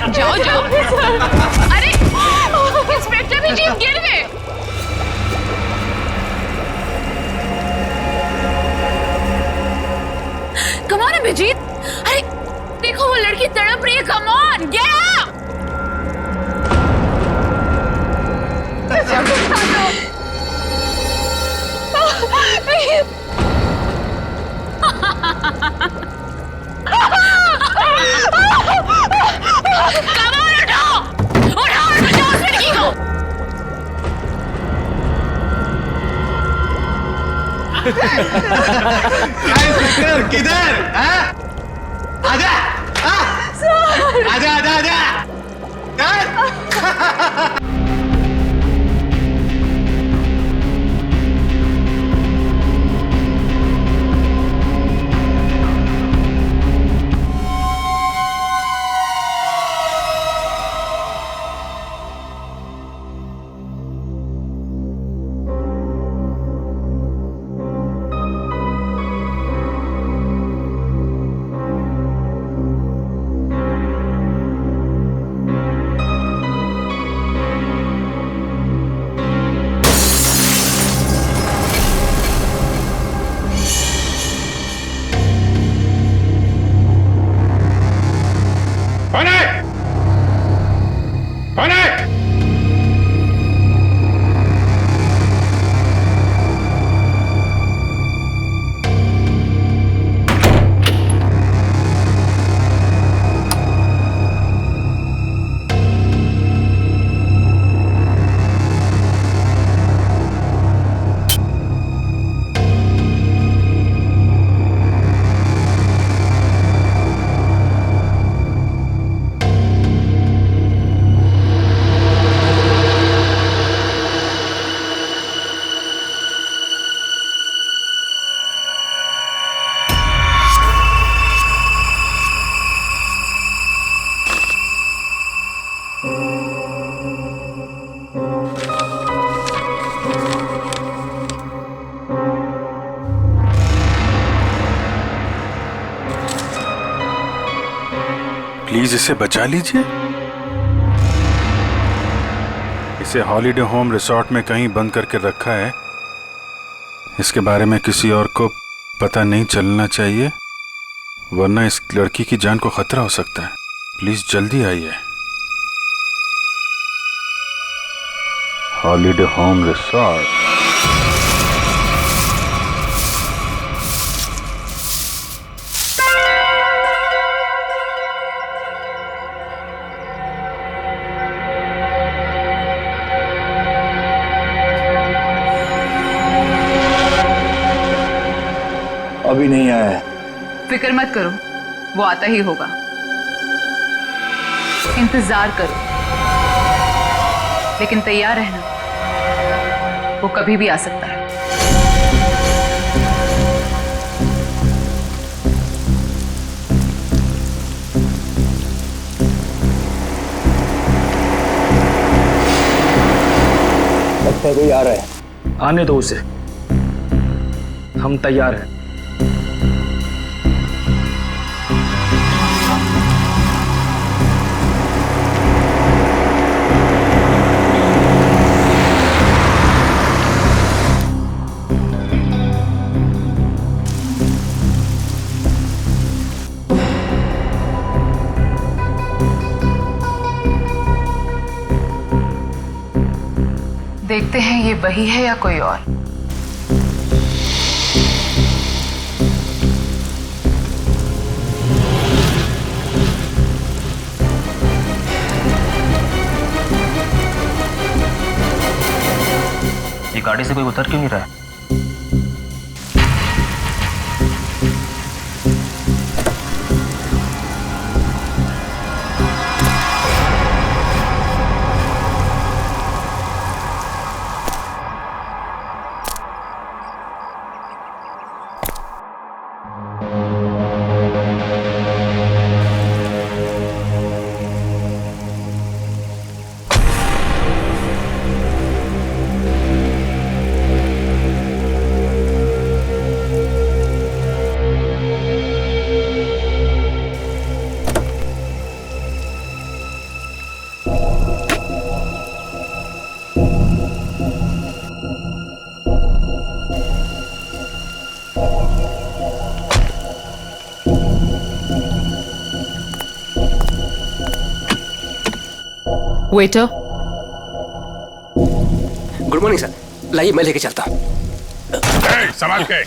जाओ जाओ। अरे इंस्पेक्टर भी जीप गिर गए। कम ऑन अभिजीत, अरे देखो वो लड़की तड़प रही है। Come on get up. Come on उठाओ, उठाओ और बचाओ उस लड़की को। इंस्पेक्टर किधर? आजा आजा आजा आजा। प्लीज इसे बचा लीजिए। इसे हॉलिडे होम रिसोर्ट में कहीं बंद करके रखा है। इसके बारे में किसी और को पता नहीं चलना चाहिए, वरना इस लड़की की जान को खतरा हो सकता है। प्लीज जल्दी आइए। Holiday home resort. अभी नहीं आया है। फिक्र मत करो, वो आता ही होगा। इंतजार करो, लेकिन तैयार रहना, वो कभी भी आ सकता है। लगता है कोई आ रहा है। आने दो उसे, हम तैयार हैं। देखते हैं ये वही है या कोई और। ये गाड़ी से कोई उतर क्यों नहीं रहा है? वेटर, गुड मॉर्निंग सर, लाइए मैं लेके चलता हूँ। संभाल के।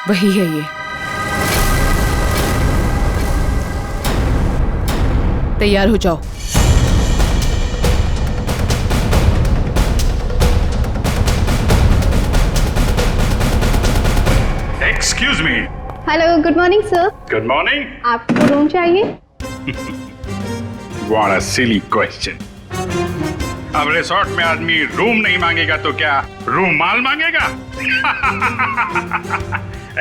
वही है ये। तैयार हो जाओ। Excuse me. Hello, good morning sir. Good morning. आपको रूम चाहिए? What a silly question. अब रिसोर्ट में आदमी रूम नहीं मांगेगा तो क्या रूम माल मांगेगा?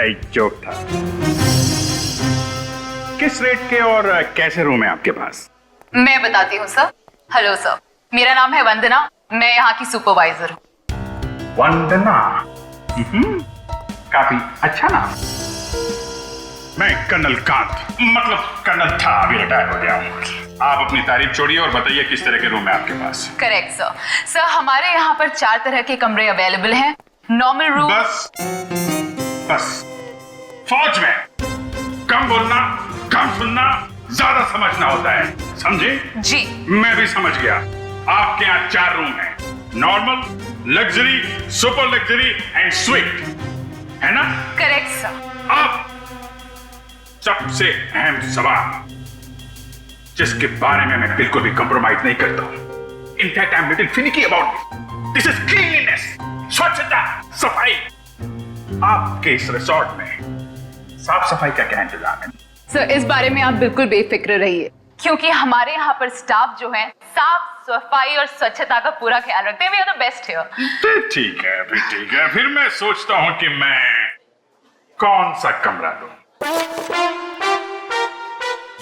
एक जोक था। किस रेट के और कैसे रूम है आपके पास? मैं बताती हूँ सर। हेलो सर, मेरा नाम है वंदना, मैं यहाँ की सुपरवाइजर हूँ। वंदना, काफी अच्छा नाम। मैं कर्नल कांत, मतलब कर्नल था, अभी रिटायर हो गया हूँ। आप अपनी तारीफ छोड़िए और बताइए किस तरह के रूम है आपके पास? Correct sir. सर हमारे यहाँ पर 4 तरह के कमरे अवेलेबल हैं। Normal room. बस फौज में कम बोलना, कम सुनना, ज्यादा समझना होता है, समझे? जी। मैं भी समझ गया। आपके यहाँ 4 रूम हैं, normal, luxury, super luxury and sweet, है ना? Correct sir. अब सबसे अहम सवाल, जिसके बारे में मैं बिल्कुल भी कंप्रोमाइज नहीं करता हूं। In fact I am little finicky about this is cleanliness, स्वच्छता, सफाई। आपके इस रिसोर्ट में साफ सफाई का क्या इंतजाम है? सर इस बारे में आप बिल्कुल बेफिक्र रहिए, क्योंकि हमारे यहाँ पर स्टाफ जो है साफ सफाई और स्वच्छता का पूरा ख्याल रखते हैं। We are the best here. ठीक है, ठीक है। फिर मैं सोचता हूं कि मैं कौन सा कमरा दूं?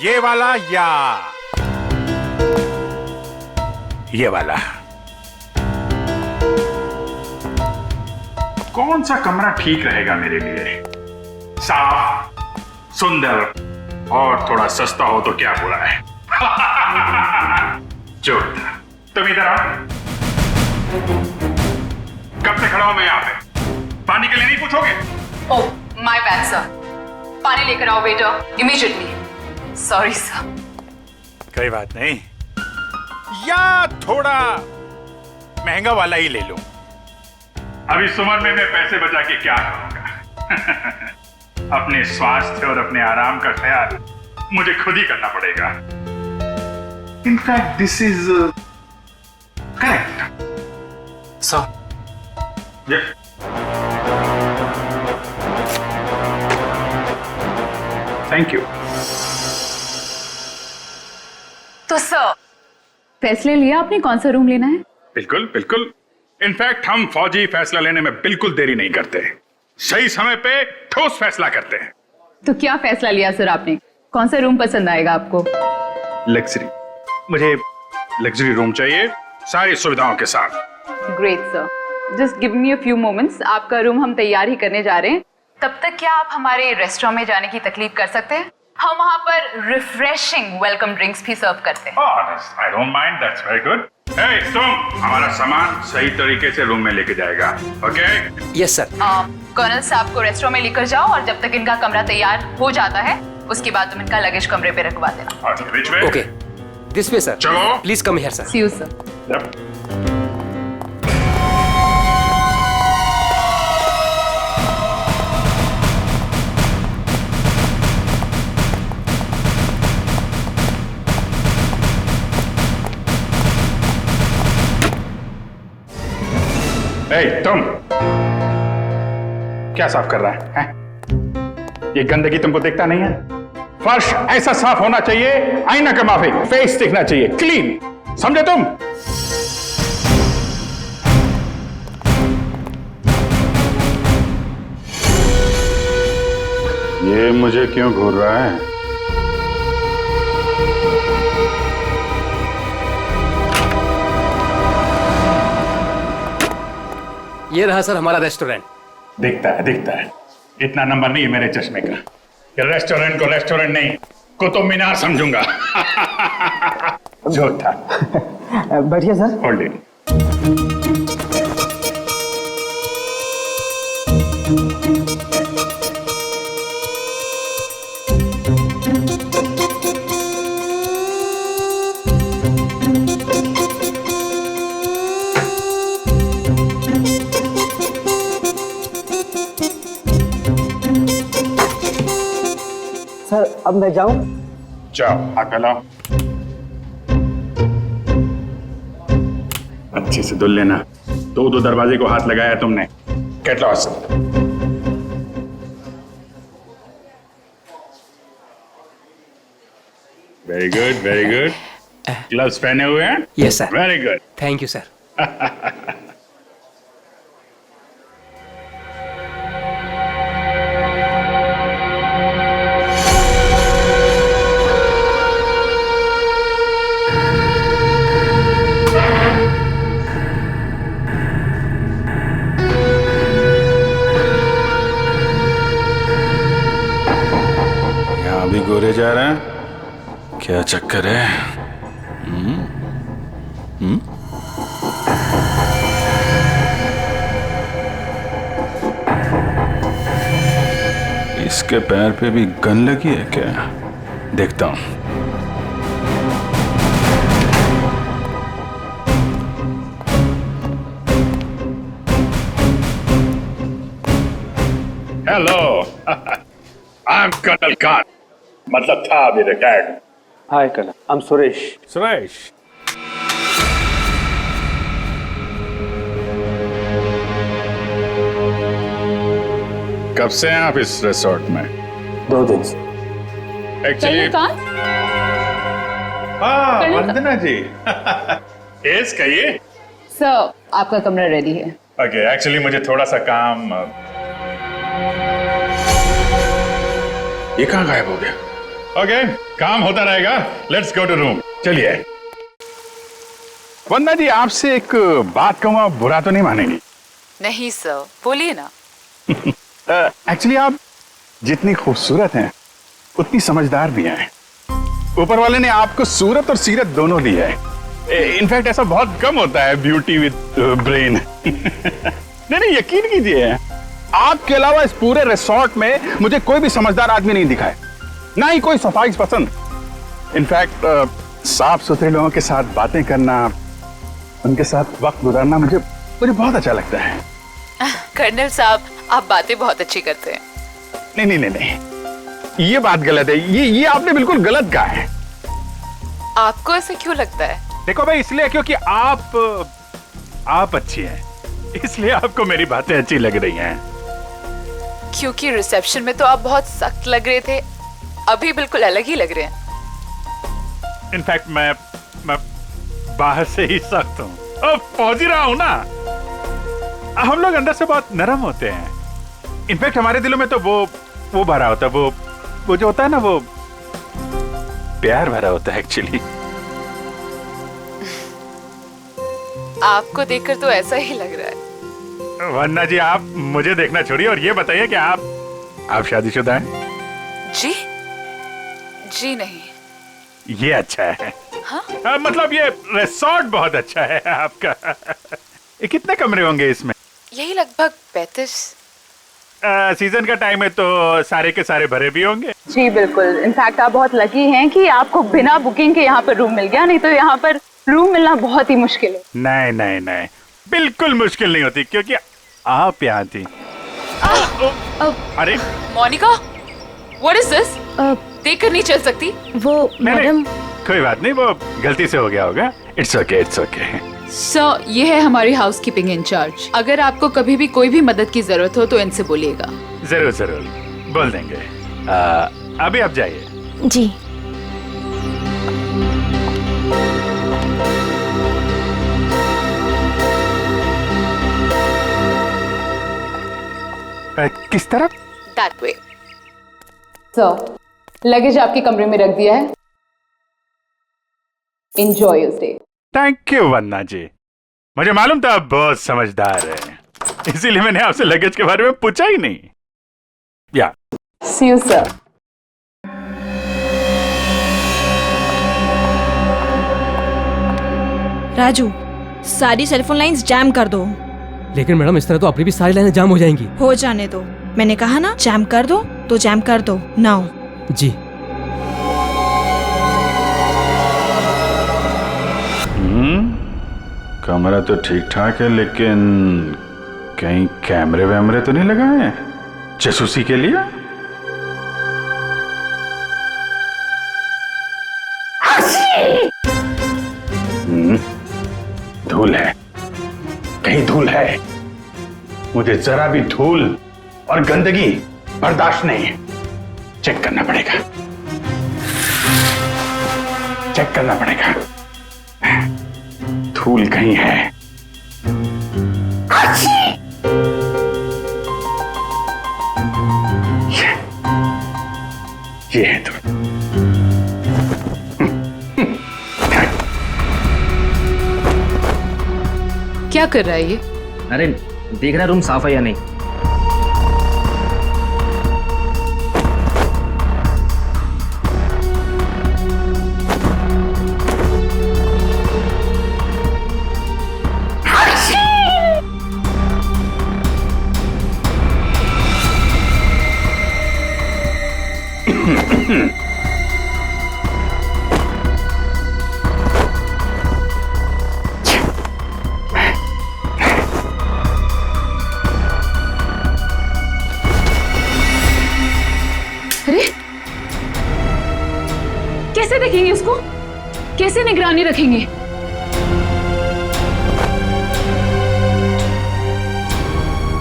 ये वाला या ये वाला? कौन सा कमरा ठीक रहेगा मेरे लिए? साफ, सुंदर और थोड़ा सस्ता हो तो क्या बुरा है? जो था, तुम इधर आओ। कब से खड़ा हूं मैं यहाँ पे? पानी के लिए नहीं पूछोगे? ओह माय बैड सर, पानी लेकर आओ वेटर इमीडिएटली। Sorry sir. कोई बात नहीं, या थोड़ा महंगा वाला ही ले लूं। अभी इस उम्र में मैं पैसे बचा के क्या करूंगा? अपने स्वास्थ्य और अपने आराम का ख्याल मुझे खुद ही करना पड़ेगा। In fact this is correct sir, thank you. तो सर फैसले लिया आपने कौन सा रूम लेना है? बिल्कुल बिल्कुल। इनफैक्ट हम फौजी फैसला लेने में बिल्कुल देरी नहीं करते, सही समय पे ठोस फैसला करते हैं। तो क्या फैसला लिया सर आपने? कौन सा रूम पसंद आएगा आपको? लग्जरी, मुझे लग्जरी रूम चाहिए, सारी सुविधाओं के साथ। Great sir, just give me a few moments, आपका रूम हम तैयार ही करने जा रहे हैं। तब तक क्या आप हमारे रेस्टोरेंट में जाने की तकलीफ कर सकते हैं? हम वहाँ पर रिफ्रेशिंग वेलकम ड्रिंक्स भी सर्व करते हैं। I don't mind, that's very good. Hey तुम हमारा सामान सही तरीके से रूम में लेके जाएगा, ओके? Yes sir. कर्नल साहब को रेस्टोरेंट में लेकर जाओ और जब तक इनका कमरा तैयार हो जाता है उसके बाद तुम इनका लगेज कमरे पे रखवा देना। Which way? Okay, this way sir. चलो। Please come here sir. See you sir. Yep. तुम क्या साफ कर रहा है? ये गंदगी तुमको दिखता नहीं है? फर्श ऐसा साफ होना चाहिए, आईना का माफिक, फेस दिखना चाहिए क्लीन, समझे तुम? ये मुझे क्यों घूर रहा है? ये रहा सर हमारा रेस्टोरेंट। दिखता है। इतना नंबर नहीं है मेरे चश्मे का। ये रेस्टोरेंट को रेस्टोरेंट नहीं, कुतुब मीनार समझूंगा। जो था। बैठिए सर। Hold it. अब मैं जाऊं? जाओ हाथ मिलाओ, अच्छे से धुल लेना। दो दरवाजे को हाथ लगाया तुमने। Get lost. Very good, very good. Gloves पहने हुए हैं? Yes sir. Very good. Thank you sir. यहाँ भी गोरे जा रहे हैं, क्या चक्कर है? इसके पैर पे भी गन लगी है क्या? देखता हूं। Hello, I am colonel Khan, मतलब था अभी retired. Hi colonel, I am Suresh. Suresh, कब से हैं आप इस रिसोर्ट में? 2 दिन से। एक्चुअली हाँ, वंदना जी। यस, कहिए। सर, आपका कमरा रेडी है। ओके, एक्चुअली मुझे थोड़ा सा काम। ये कहाँ गायब हो गया? ओके, काम होता रहेगा। Let's go to room. चलिए। वंदना जी, आपसे एक बात कहूँ, आप बुरा तो नहीं मानेंगी? नहीं सर, बोलिए ना। एक्चुअली आप जितनी खूबसूरत हैं उतनी समझदार भी हैं। ऊपर वाले ने आपको सूरत और सीरत दोनों दी है। इनफैक्ट ऐसा बहुत कम होता है, ब्यूटी विद ब्रेन। नहीं, यकीन कीजिए, आपके अलावा इस पूरे रिसोर्ट में मुझे कोई भी समझदार आदमी नहीं दिखा है, ना ही कोई सफाई पसंद। इनफैक्ट साफ सुथरे लोगों के साथ बातें करना, उनके साथ वक्त गुजारना मुझे बहुत अच्छा लगता है। कर्नल साहब, आप बातें बहुत अच्छी करते हैं। नहीं, ये बात गलत है। ये आपने बिल्कुल गलत कहा है। आपको ऐसे क्यों लगता है? देखो भाई, इसलिए क्योंकि आप अच्छी हैं, इसलिए आपको मेरी बातें अच्छी लग रही हैं। क्योंकि रिसेप्शन में तो आप बहुत सख्त लग रहे थे, अभी बिल्कुल अलग ही लग रहे हैं। इनफैक्ट मैं बाहर से ही सख्त हूँ, अब पहुंच ही रहा हूँ ना। हम लोग अंदर से बहुत नरम होते हैं। इनफैक्ट हमारे दिलों में तो वो भरा होता है, वो जो होता है ना, वो प्यार भरा होता है एक्चुअली। आपको देखकर तो ऐसा ही लग रहा है। वन्ना जी, आप मुझे देखना छोड़िए और ये बताइए कि आप शादीशुदा हैं? जी नहीं। ये अच्छा है। हाँ? मतलब ये रिसोर्ट बहुत अच्छा है आपका। ये कितने कमरे होंगे इसमें? यही लगभग 35। सीजन का टाइम है तो सारे के सारे भरे भी होंगे। जी बिल्कुल। इनफैक्ट आप बहुत लकी हैं कि आपको बिना बुकिंग के यहाँ पर रूम मिल गया, नहीं तो यहाँ पर रूम मिलना बहुत ही मुश्किल है। नहीं, बिल्कुल मुश्किल नहीं होती, क्योंकि आप यहाँ थी। अरे मोनिका, व्हाट इज दिस? देखकर नहीं चल सकती। वो मैडम। कोई बात नहीं, वो गलती से हो गया होगा। It's okay. सर, ये है हमारी हाउसकीपिंग इंचार्ज। अगर आपको कभी भी कोई भी मदद की जरूरत हो तो इनसे बोलिएगा। जरूर बोल देंगे। अभी आप जाइए। जी। किस तरफ? That way. सर, लगेज आपके कमरे में रख दिया है। Enjoy your stay. Thank you Vanna ji, मुझे मालूम था आप बहुत समझदार हैं, इसीलिए मैंने आपसे लगेज के बारे में पूछा ही नहीं। या See you, sir. राजू, सारी टेलीफोन लाइंस जैम कर दो। लेकिन मैडम, इस तरह तो अपनी भी सारी लाइनें जाम हो जाएंगी। हो जाने दो, मैंने कहा ना जैम कर दो तो जैम कर दो। नाउ। जी। कमरा तो ठीक ठाक है, लेकिन कहीं कैमरे वैमरे तो नहीं लगाए हैं जासूसी के लिए? धूल है, कहीं धूल है। मुझे जरा भी धूल और गंदगी बर्दाश्त नहीं है। चेक करना पड़ेगा, चेक करना पड़ेगा। धूल कहीं है। ये है धूल। क्या कर रहा है ये? अरे देख रहा रूम साफ है या नहीं। अरे कैसे देखेंगे उसको? कैसे निगरानी रखेंगे?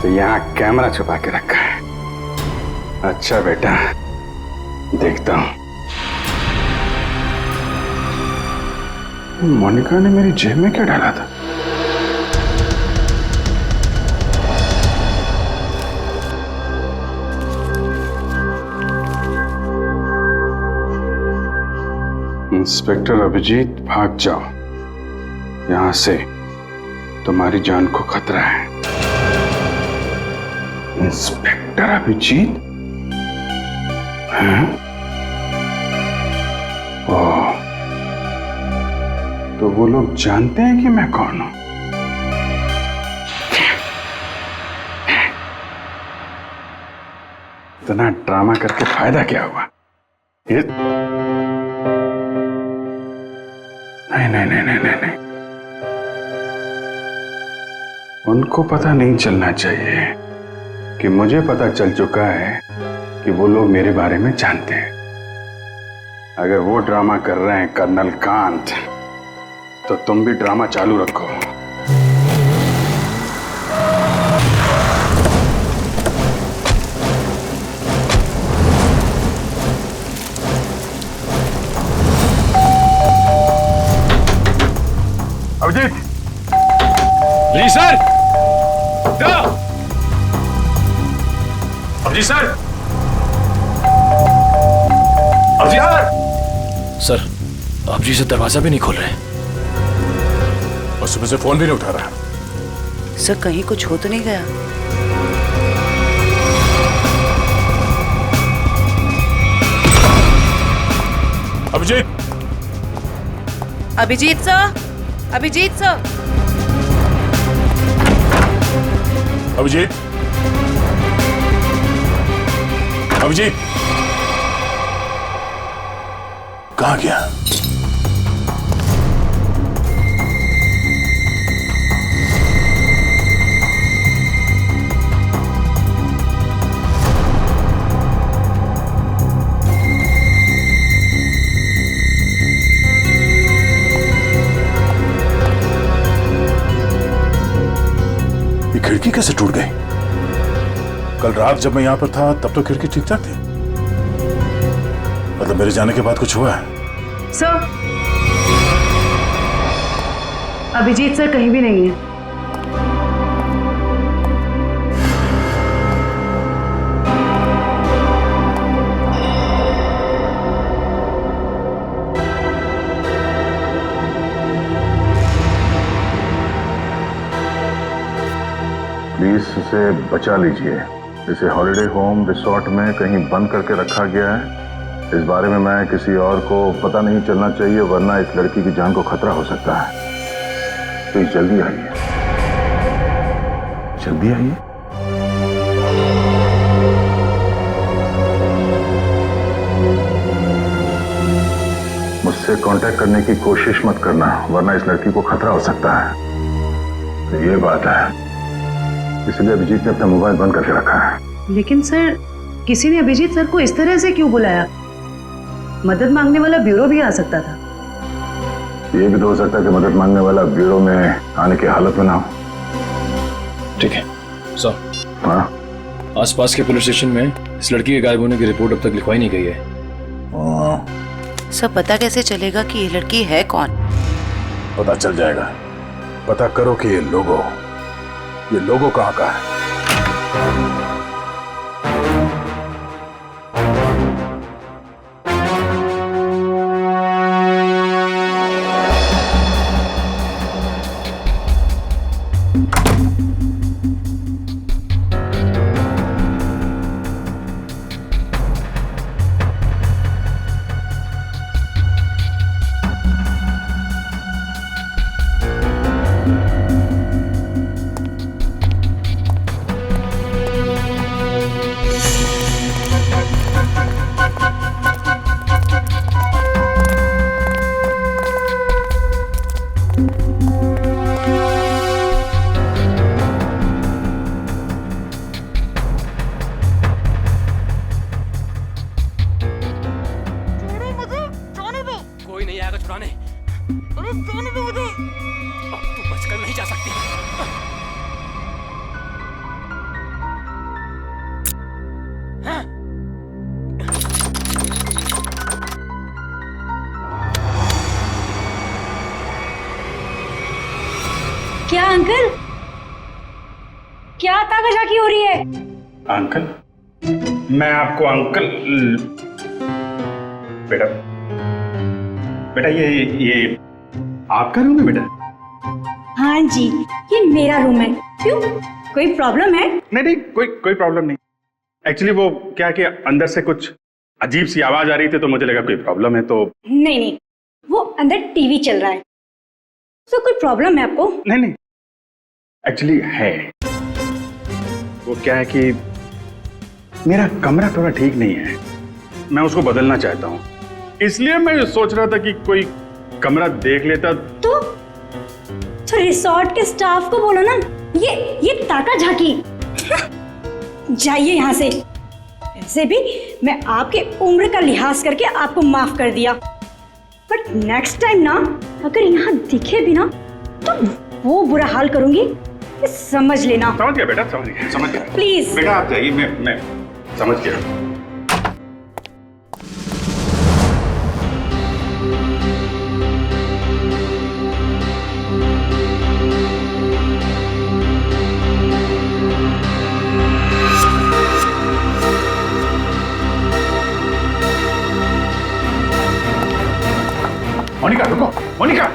तो यहाँ कैमरा छुपा के रखा है। अच्छा बेटा, देखता हूं। मोनिका ने मेरी जेब में क्या डाला था? इंस्पेक्टर अभिजीत, भाग जाओ यहां से, तुम्हारी जान को खतरा है। इंस्पेक्टर अभिजीत? हैं? ओह, तो वो लोग जानते हैं कि मैं कौन हूं? इतना ड्रामा करके फायदा क्या हुआ? ये नहीं। उनको पता नहीं चलना चाहिए कि मुझे पता चल चुका है कि वो लोग मेरे बारे में जानते हैं। अगर वो ड्रामा कर रहे हैं कर्नल कांत, तो तुम भी ड्रामा चालू रखो। अभिजीत! जी sir. Abhijeet sir. Abhijeet sir, आप जी से दरवाजा भी नहीं खोल रहे और सुबह से फोन भी नहीं उठा रहा। सर कहीं कुछ हो तो नहीं गया? अभिजीत! Abhijeet sir, Abhijeet sir. अभिजीत! अभिजीत! कहाँ गया? ये खिड़की कैसे टूट गई? कल रात जब मैं यहां पर था तब तो खिड़की ठीक ठाक थी। मतलब मेरे जाने के बाद कुछ हुआ है? सर, अभिजीत सर कहीं भी नहीं है। प्लीज इसे बचा लीजिए। इसे हॉलिडे होम रिसोर्ट में कहीं बंद करके रखा गया है। इस बारे में मैं किसी और को पता नहीं चलना चाहिए, वरना इस लड़की की जान को खतरा हो सकता है। प्लीज जल्दी आइए, जल्दी आइए। मुझसे कांटेक्ट करने की कोशिश मत करना, वरना इस लड़की को खतरा हो सकता है। तो ये बात है, इसलिए अभिजीत ने अपना मोबाइल बंद करके रखा है। लेकिन सर, किसी ने अभिजीत सर को इस तरह से क्यों बुलाया? मदद मांगने वाला ब्यूरो भी आ सकता था। ये भी तो हो सकता है कि मदद मांगने वाला ब्यूरो में आने की हालत में ना हो। ठीक है सर, हाँ, आसपास के पुलिस स्टेशन में इस लड़की के गायब होने की रिपोर्ट अब तक लिखवाई नहीं गई है। सब पता कैसे चलेगा कि ये लड़की है कौन? पता चल जाएगा। पता करो कि ये लोगो कहाँ का है। कोई नहीं आएगा छुड़ाने। अरे जाने दो मुझे। अब तू बचकर नहीं जा सकती। क्या अंकल? क्या ताकाझाकी हो रही है? अंकल? मैं आपको अंकल बेटा बेटा ये आपका रूम है बेटा? हाँ जी, ये मेरा रूम है। क्यों, कोई प्रॉब्लम है? नहीं कोई प्रॉब्लम नहीं। एक्चुअली वो क्या कि अंदर से कुछ अजीब सी आवाज आ रही थी तो मुझे लगा कोई प्रॉब्लम है तो। नहीं, वो अंदर टीवी चल रहा है। तो कोई प्रॉब्लम है आपको? नहीं एक्चुअली है। वो क्या है कि मेरा कमरा थोड़ा ठीक नहीं है, मैं उसको बदलना चाहता हूँ, इसलिए मैं सोच रहा था कि कोई कमरा देख लेता। तो रिसोर्ट के स्टाफ को बोलो ना, ये ताकाझाकी। जाइए यहाँ से। ऐसे भी मैं आपके उम्र का लिहाज करके आपको माफ कर दिया, बट नेक्स्ट टाइम ना अगर यहाँ दिखे भी ना तो वो बुरा हाल करूंगी, ये समझ लेना। समझ गया बेटा, समझ गया। प्लीज बेटा आप जाइए, मैं समझ गया। मोनिका रुको, मोनिका।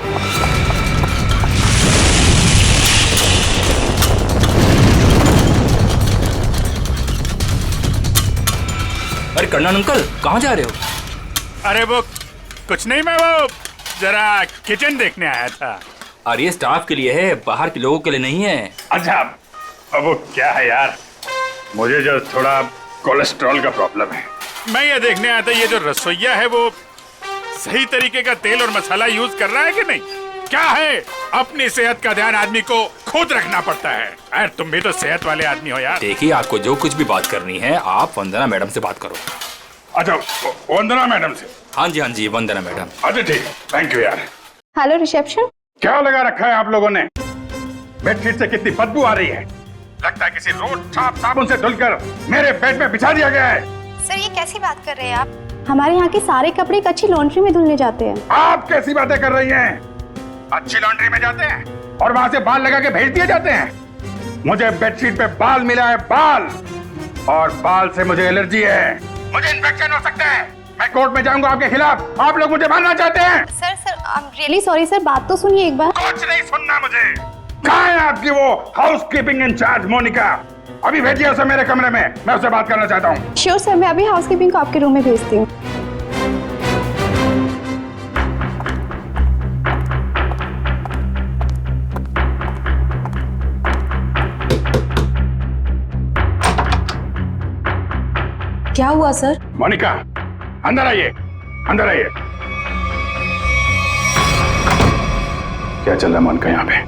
अरे कर्नल अंकल, कहाँ जा रहे हो? अरे वो कुछ नहीं, मैं वो जरा किचन देखने आया था। अरे ये स्टाफ के लिए है, बाहर के लोगों के लिए नहीं है। अच्छा, अब वो क्या है यार, मुझे जो थोड़ा कोलेस्ट्रॉल का प्रॉब्लम है, मैं ये देखने आया था ये जो रसोइया है वो सही तरीके का तेल और मसाला यूज कर रहा है कि नहीं। क्या है, अपनी सेहत का ध्यान आदमी को खुद रखना पड़ता है। यार तुम भी तो सेहत वाले आदमी हो यार। देखिए, आपको जो कुछ भी बात करनी है आप वंदना मैडम से बात करो। अच्छा, वंदना मैडम से? हाँ जी वंदना मैडम। अच्छा ठीक, थैंक यू यार। Hello reception. क्या लगा रखा है आप लोगों ने? बेडशीट से कितनी बदबू आ रही है, लगता है किसी रोज साबुन से धुलकर मेरे बेड में बिछा दिया गया है। सर ये कैसी बात कर रहे हैं आप? हमारे यहाँ के सारे कपड़े एक अच्छी लॉन्ड्री में धुलने जाते हैं। आप कैसी बातें कर रही हैं? अच्छी लॉन्ड्री में जाते हैं और वहां से बाल लगा के भेज दिए जाते हैं। मुझे बेडशीट पे बाल मिला है, बाल, और बाल से मुझे एलर्जी है, मुझे इन्फेक्शन हो सकता है। मैं कोर्ट में जाऊंगा आपके खिलाफ। आप लोग मुझे मारना चाहते हैं? Sir I am really sorry sir, बात तो सुनिए एक बार। कुछ नहीं सुनना मुझे। कहाँ है आपकी वो हाउस कीपिंग इंचार्ज मोनिका? अभी भेजिए उसे मेरे कमरे में, मैं उससे बात करना चाहता हूँ। श्योर सर, मैं अभी हाउसकीपिंग को आपके रूम में भेजती हूँ। क्या हुआ सर? मोनिका अंदर आइए, अंदर आइए। क्या चल रहा है मोनिका यहाँ पे?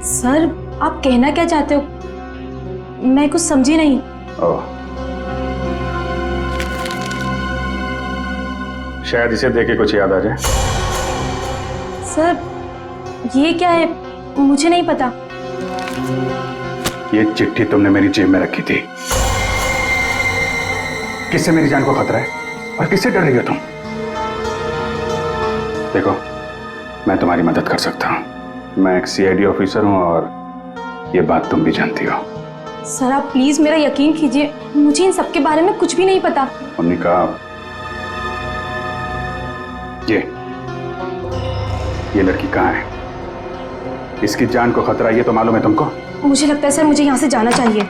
सर आप कहना क्या चाहते हो, मैं कुछ समझी नहीं। ओह, शायद इसे देख के कुछ याद आ जाए। सर ये क्या है, मुझे नहीं पता। ये चिट्ठी तुमने मेरी जेब में रखी थी। किससे मेरी जान को खतरा है और किससे डर रही हो तुम? देखो, मैं तुम्हारी मदद कर सकता हूं। मैं एक सीआईडी ऑफिसर हूं और ये बात तुम भी जानती हो। सर आप प्लीज मेरा यकीन कीजिए, मुझे इन सब के बारे में कुछ भी नहीं पता। मोनिका, ये लड़की कहाँ है? इसकी जान को खतरा ये तो मालूम है तुमको? मुझे लगता है सर मुझे यहाँ से जाना चाहिए।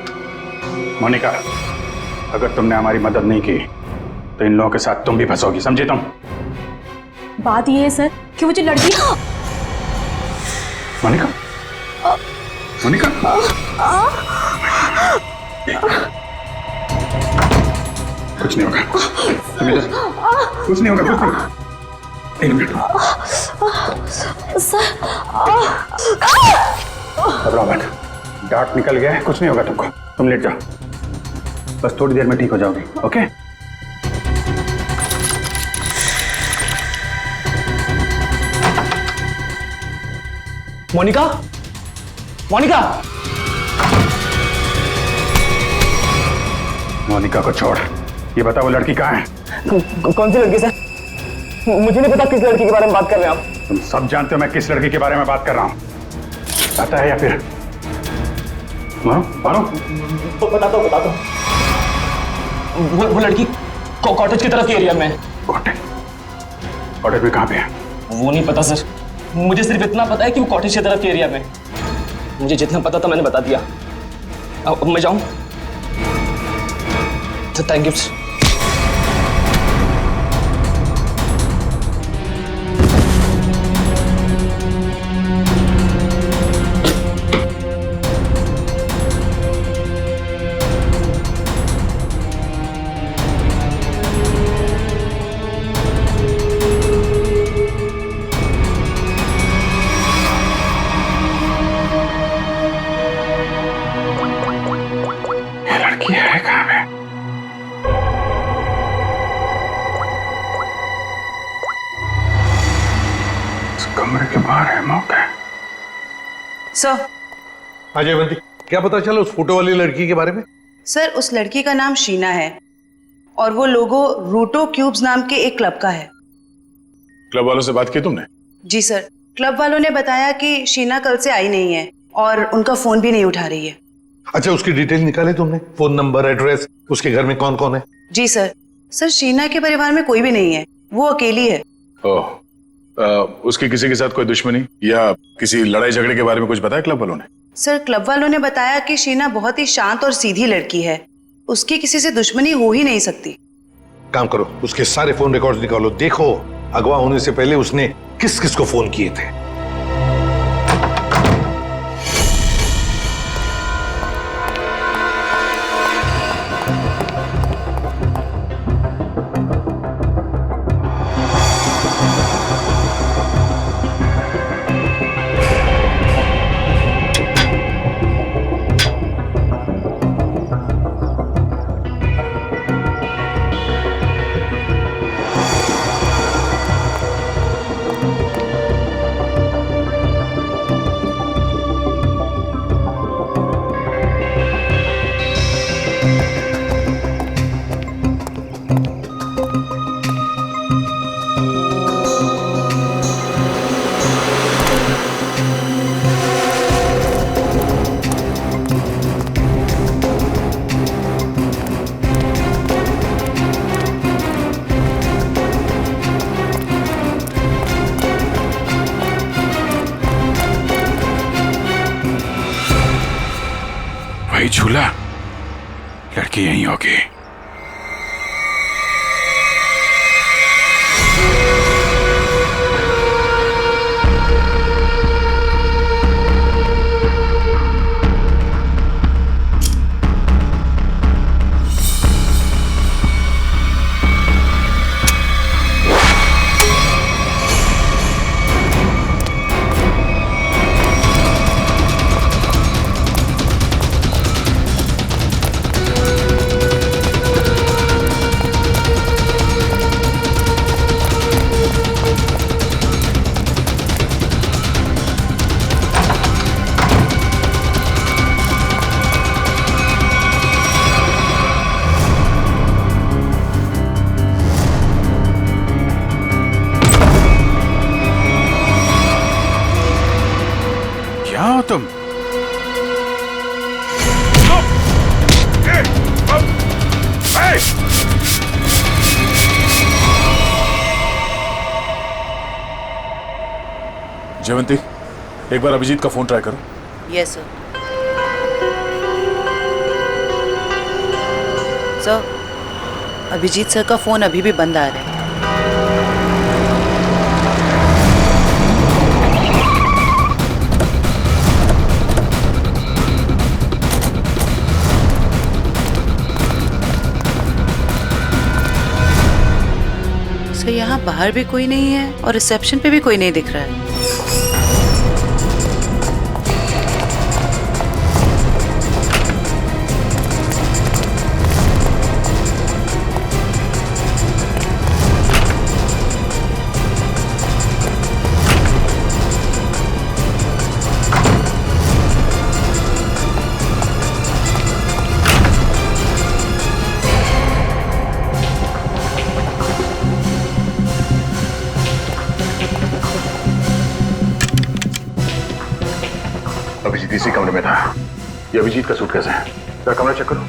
मोनिका, अगर तुमने हमारी मदद नहीं की तो इन लोगों के साथ तुम भी फंसोगी, समझी तुम? बात ये है सर कि वो जो लड़की। मोनिका, मोनिका, कुछ नहीं होगा, कुछ नहीं होगा, कुछ नहीं। एक मिनट, घबराओ मत, डार्ट निकल गया है, कुछ नहीं होगा तुमको। तुम लेट जाओ, बस थोड़ी देर में ठीक हो जाओगी। ओके? मोनिका, मोनिका, मोनिका को छोड़, ये बता वो लड़की कहाँ है? कौन सी लड़की सर? मुझे नहीं पता किस लड़की के बारे में बात कर रहे हैं आप। तुम सब जानते हो मैं किस लड़की के बारे में बात कर रहा हूँ। पता है या फिर मारो? तो बता दो। वो लड़की कॉटेज की तरफ के एरिया में। कॉटेज में कहाँ पे है? वो नहीं पता सर, मुझे सिर्फ इतना पता है कि वो कॉटेज की तरफ के एरिया में। मुझे जितना पता था मैंने बता दिया। अब मैं जाऊं? Thank you. है कहाँ पे? इस कमरे के बाहर है मौका। सर। हाँ जयवंती, क्या पता चला उस फोटो वाली लड़की के बारे में? सर उस लड़की का नाम शीना है और वो लोगो रूटो क्यूब्स नाम के एक क्लब का है। क्लब वालों से बात की तुमने? जी सर, क्लब वालों ने बताया कि शीना कल से आई नहीं है और उनका फोन भी नहीं उठा रही है। अच्छा, उसकी डिटेल निकाले तुमने? फोन नंबर, एड्रेस, उसके घर में कौन कौन है? जी सर। सर शीना के परिवार में कोई भी नहीं है, वो अकेली है। ओह, उसकी किसी के साथ कोई दुश्मनी या किसी लड़ाई झगड़े के बारे में कुछ बताया क्लब वालों ने? सर क्लब वालों ने बताया कि शीना बहुत ही शांत और सीधी लड़की है, उसकी किसी से दुश्मनी हो ही नहीं सकती। काम करो, उसके सारे फोन रिकॉर्ड्स निकालो, देखो अगवा होने से पहले उसने किस किस को फोन किए थे। वही झूला, लड़की यहीं होगी। जयवंती, एक बार अभिजीत का फोन ट्राई करो। Yes sir. Sir, Abhijeet sir का फोन अभी भी बंद आ रहा है। सर, यहाँ बाहर भी कोई नहीं है और रिसेप्शन पे भी कोई नहीं दिख रहा है। अभिजीत इसी कमरे में था। ये अभिजीत का सूटकेस है। क्या कमरा चेक करो।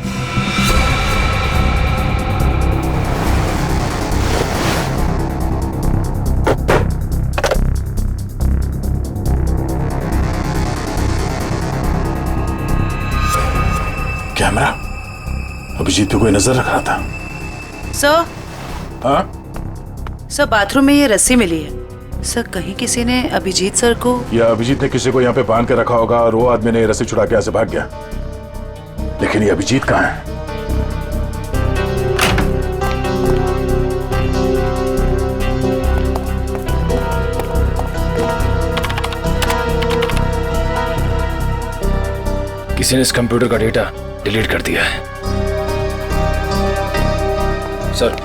कैमरा अभिजीत पे कोई नजर रख रहा था। सर, हाँ सर बाथरूम में ये रस्सी मिली है। सर, कहीं किसी ने अभिजीत सर को या अभिजीत ने किसी को यहाँ पे बांध के रखा होगा और वो आदमी ने रस्सी छुड़ा के यहाँ से भाग गया। लेकिन ये अभिजीत कहाँ है? किसी ने इस कंप्यूटर का डेटा डिलीट कर दिया है। सर,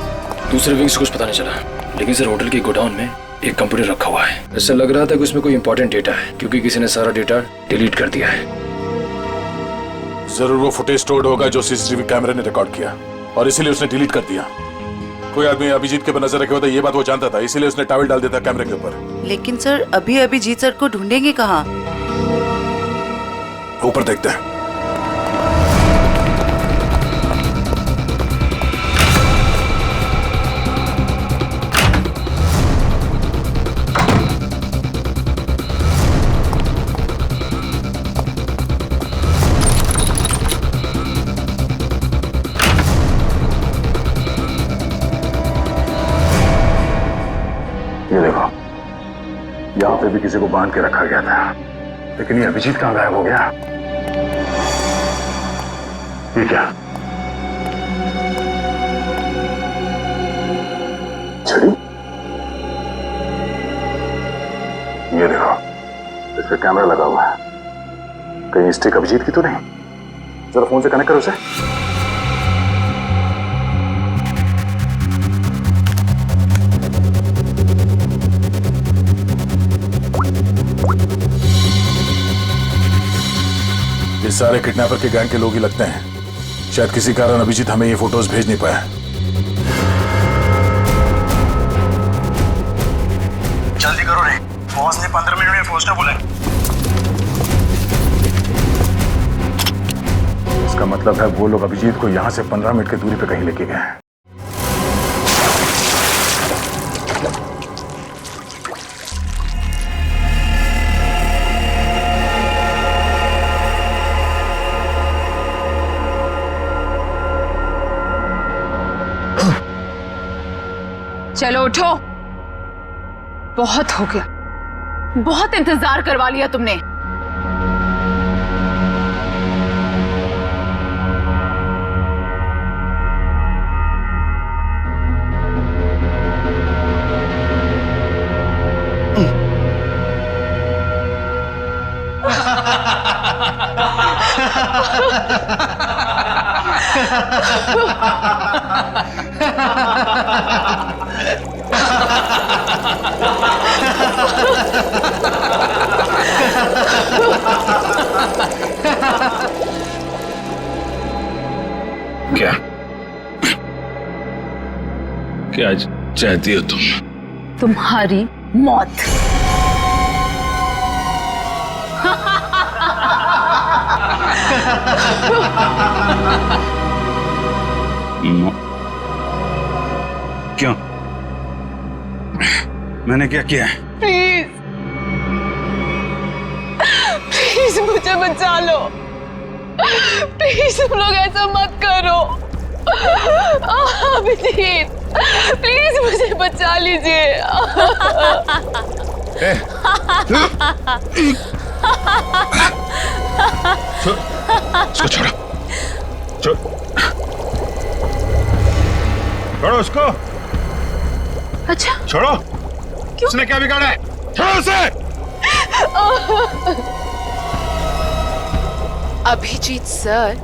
दूसरे विंग से कुछ पता नहीं चला, लेकिन सर होटल के गोडाउन में एक कंप्यूटर रखा हुआ है। ऐसा लग रहा था कि उसमें कोई इंपॉर्टेंट डेटा है, क्योंकि किसी ने सारा डेटा डिलीट कर दिया है। जरूर वो फुटेज स्टोर्ड होगा जो सीसीटीवी कैमरे ने रिकॉर्ड किया और इसीलिए उसने डिलीट कर दिया। कोई आदमी अभिजीत के ऊपर नजर रखे होता, ये बात वो जानता था, इसीलिए उसने टॉवल डाल दिया था कैमरे के ऊपर। लेकिन सर, अभी अभिजीत सर को ढूंढेंगे कहाँ? ऊपर देखते हैं। ये देखो, यहाँ पे भी किसी को बांध के रखा गया था, लेकिन ये अभिजीत कहाँ गायब हो गया? ये क्या? छड़ी? ये देखो, इस पे कैमरा लगा हुआ है। कहीं स्टिक अभिजीत की तो नहीं? जरा फोन से कनेक्ट करो उसे। ये सारे किडनैपर के गैंग के लोग ही लगते हैं। शायद किसी कारण अभिजीत हमें ये फोटोज भेज नहीं पाया। जल्दी करो रे, बॉस ने 15 मिनट में पहुंचना बोला है। इसका मतलब है वो लोग अभिजीत को यहाँ से 15 मिनट की दूरी पे कहीं लेके गए हैं। चलो उठो, बहुत हो गया, बहुत इंतजार करवा लिया तुमने। क्या क्या चाहती हो तुम? तुम्हारी मौत। क्यों? मैंने क्या किया है? प्लीज मुझे बचा लो, प्लीज तुम लोग ऐसा मत करो। अभिजीत प्लीज मुझे बचा लीजिए। उसको छोड़ो, छोड़ो उसको। अच्छा छोड़ो, उसने क्या बिगाड़ा है? छोड़ो उसे। अभिजीत सर,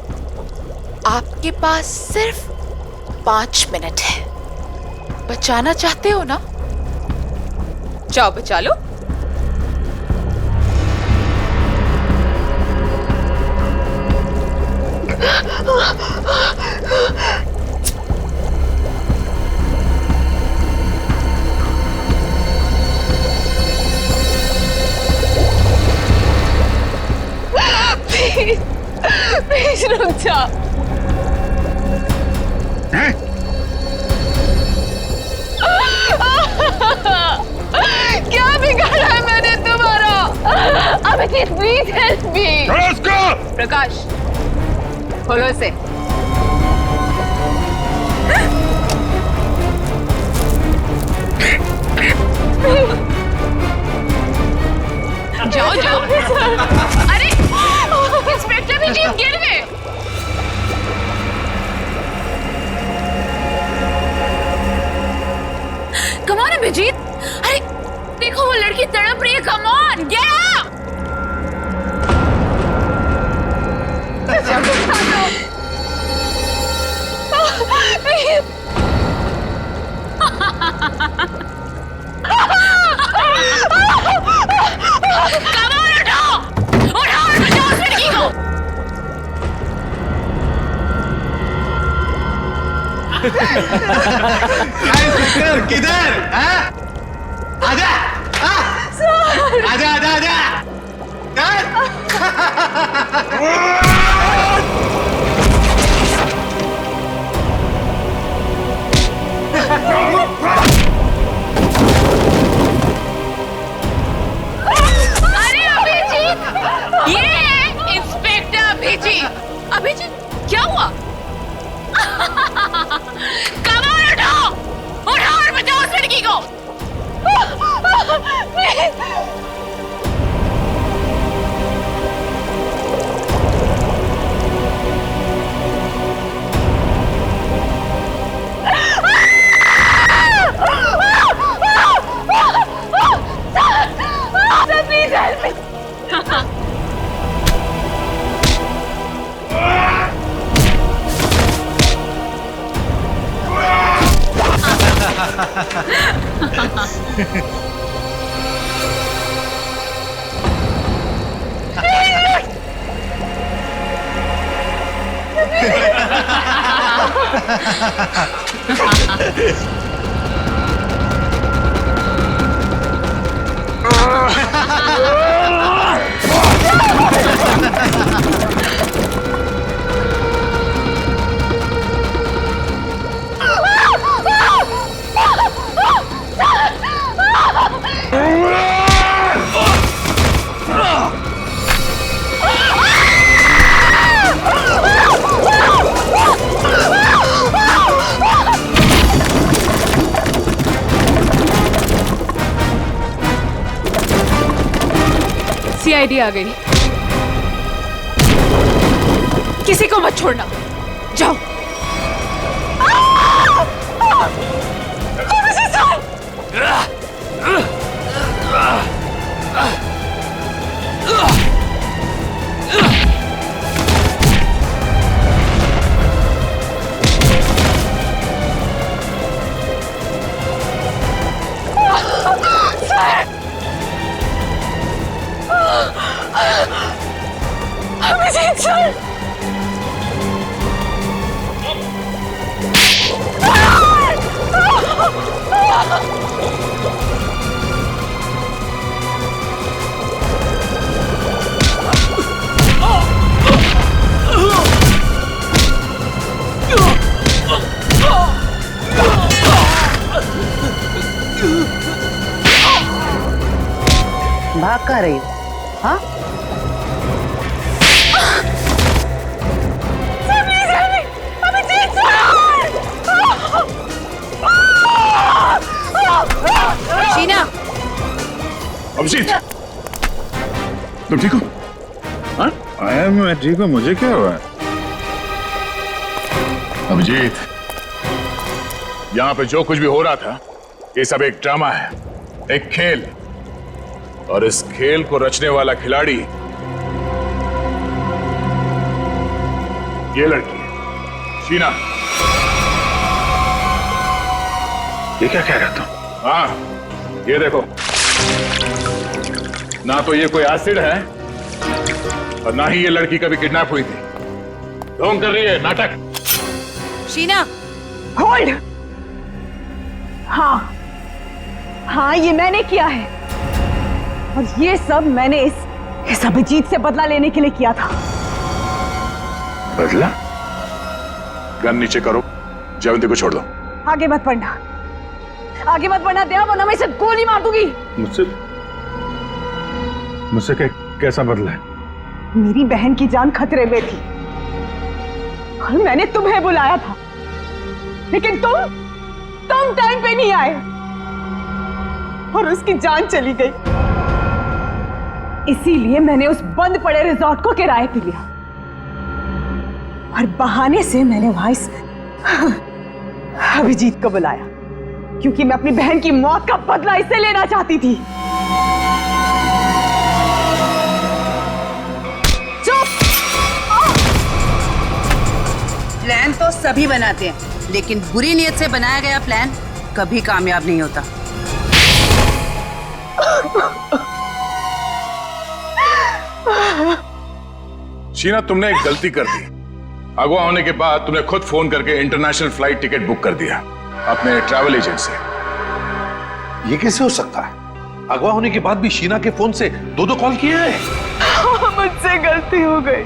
आपके पास सिर्फ 5 मिनट है। बचाना चाहते हो ना? जाओ बचा लो। प्लीज रुक जा। क्या बिगाड़ा है मैंने तुम्हारा? Abhijeet please help me. Prakash खोलो इसे। जाओ जाओ। अरे इंस्पेक्टर भी जीप गिर गए। कम ऑन अभिजीत, अरे देखो वो लड़की तड़प रही है। Come on get up. किधर? आजा, आजा, आजा, आजा। अरे अभिजीत, ये है इंस्पेक्टर अभिजीत। अभिजीत क्या हुआ? कमाल उठाओ, उठाओ और बचाओ उस लड़की को। Please help me. सीआईडी आ गई। किसी को मत छोड़ना, जाओ। अभिजीत सर, भाग कहाँ रही हो? हाँ अभिजीत, तुम ठीक हो? हाँ? मैं ठीक हूँ, मुझे क्या हुआ? अभिजीत, यहाँ पे जो कुछ भी हो रहा था, ये सब एक ड्रामा है, एक खेल। और इस खेल को रचने वाला खिलाड़ी ये लड़की है, शीना। ये क्या कह रहा था? हाँ, ये देखो, ना तो ये कोई एसिड है और ना ही ये लड़की कभी किडनैप हुई थी। ढोंग कर रही है, नाटक। शीना, होल्ड। हाँ, ये मैंने किया है और ये सब मैंने इस अभिजीत से बदला लेने के लिए किया था। बदला? गन नीचे करो, जयवंती को छोड़ दो। आगे मत बढ़ना, आगे मत बढ़ना दया, वरना मैं इसे गोली मार दूंगी। मुझसे कैसा बदला है? मेरी बहन की जान खतरे में थी और मैंने तुम्हें बुलाया था, लेकिन तुम टाइम पे नहीं आए और उसकी जान चली गई। इसीलिए मैंने उस बंद पड़े रिजॉर्ट को किराए पे लिया और बहाने से मैंने वहां इस अभिजीत को बुलाया, क्योंकि मैं अपनी बहन की मौत का बदला इससे लेना चाहती थी। प्लान तो सभी बनाते हैं, लेकिन बुरी नीयत से बनाया गया प्लान कभी कामयाब नहीं होता। शीना, तुमने एक गलती कर दी। अगवा होने के बाद तुमने खुद फोन करके इंटरनेशनल फ्लाइट टिकट बुक कर दिया अपने ट्रैवल एजेंट से। ये कैसे हो सकता है? अगवा होने के बाद भी शीना के फोन से दो कॉल किए हैं। मुझसे गलती हो गई।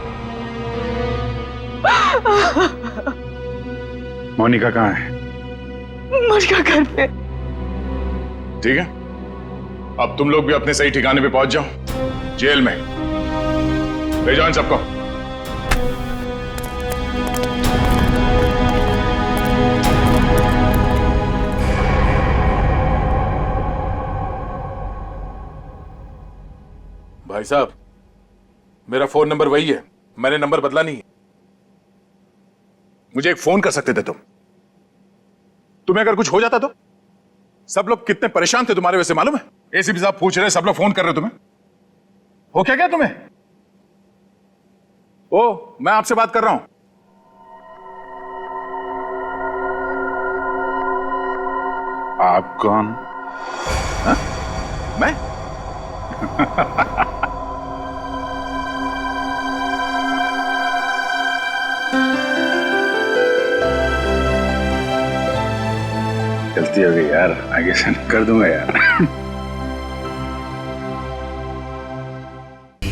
मोनिका कहाँ है? मोनिका घर पे। ठीक है, अब तुम लोग भी अपने सही ठिकाने पे पहुंच जाओ, जेल में ले जाओ इन सबको। भाई साहब, मेरा फोन नंबर वही है, मैंने नंबर बदला नहीं है। मुझे एक फोन कर सकते थे तुम। तुम्हें अगर कुछ हो जाता तो? सब लोग कितने परेशान थे तुम्हारे वजह से, मालूम है? एसीपी साहब पूछ रहे, सब लोग फोन कर रहे तुम्हें। हो क्या तुम्हें? ओ, मैं आपसे बात कर रहा हूं। आप कौन? हा? मैं? गलती हो गई यार, आगे से कर दूंगा यार।